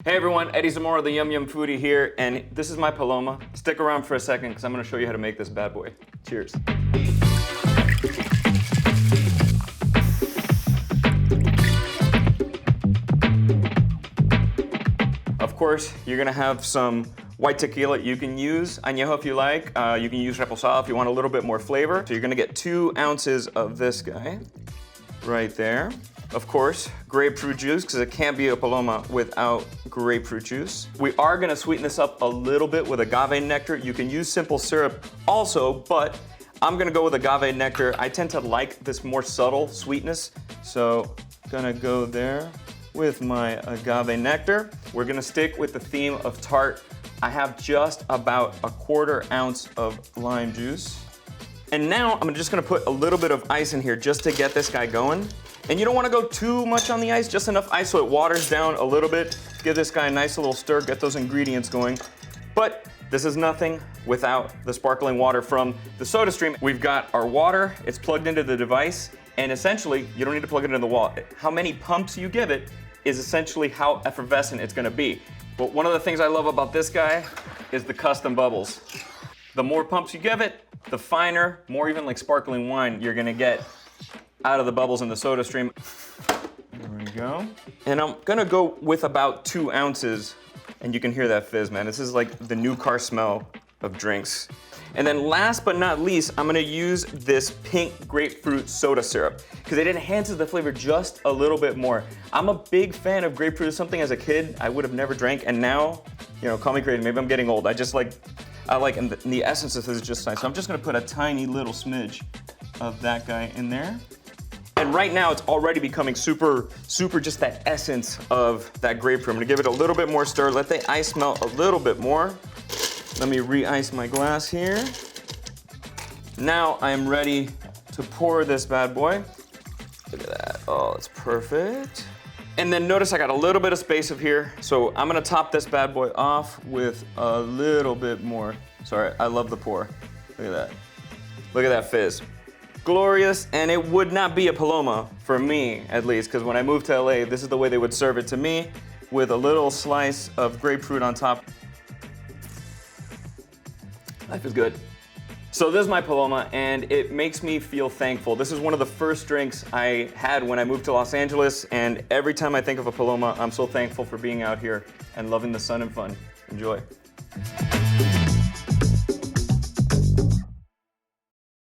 Hey everyone, Eddie Zamora, the Yum Yum Foodie here, and this is my Paloma. Stick around for a second because I'm going to show you how to make this bad boy. Cheers. Of course, you're going to have some white tequila. You can use añejo if you like. You can use reposado if you want a little bit more flavor. So you're going to get 2 ounces of this guy right there. Of course, grapefruit juice, because it can't be a Paloma without grapefruit juice. We are gonna sweeten this up a little bit with agave nectar. You can use simple syrup also, but I'm gonna go with agave nectar. I tend to like this more subtle sweetness, so gonna go there with my agave nectar. We're gonna stick with the theme of tart. I have just about a 1/4 ounce of lime juice. And now I'm just gonna put a little bit of ice in here just to get this guy going. And you don't want to go too much on the ice, just enough ice so it waters down a little bit. Give this guy a nice little stir, get those ingredients going. But this is nothing without the sparkling water from the Sodastream. We've got our water, it's plugged into the device, and essentially, you don't need to plug it into the wall. How many pumps you give it is essentially how effervescent it's gonna be. But one of the things I love about this guy is the custom bubbles. The more pumps you give it, the finer, more even like sparkling wine you're gonna get out of the bubbles in the Sodastream. There we go. And I'm gonna go with about 2 ounces, and you can hear that fizz, man. This is like the new car smell of drinks. And then last but not least, I'm gonna use this pink grapefruit soda syrup, because it enhances the flavor just a little bit more. I'm a big fan of grapefruit. It's something as a kid I would have never drank, and now, you know, call me crazy, maybe I'm getting old. And the essence of this is just nice. So I'm just gonna put a tiny little smidge of that guy in there. And right now it's already becoming super just that essence of that grapefruit. I'm gonna give it a little bit more stir, let the ice melt a little bit more. Let me re-ice my glass here. Now I am ready to pour this bad boy. Look at that, oh, it's perfect. And then notice I got a little bit of space up here, so I'm gonna top this bad boy off with a little bit more. Sorry, I love the pour. Look at that. Look at that fizz. Glorious, and it would not be a Paloma, for me at least, because when I moved to LA, this is the way they would serve it to me, with a little slice of grapefruit on top. Life is good. So this is my Paloma, and it makes me feel thankful. This is one of the first drinks I had when I moved to Los Angeles, and every time I think of a Paloma, I'm so thankful for being out here and loving the sun and fun. Enjoy.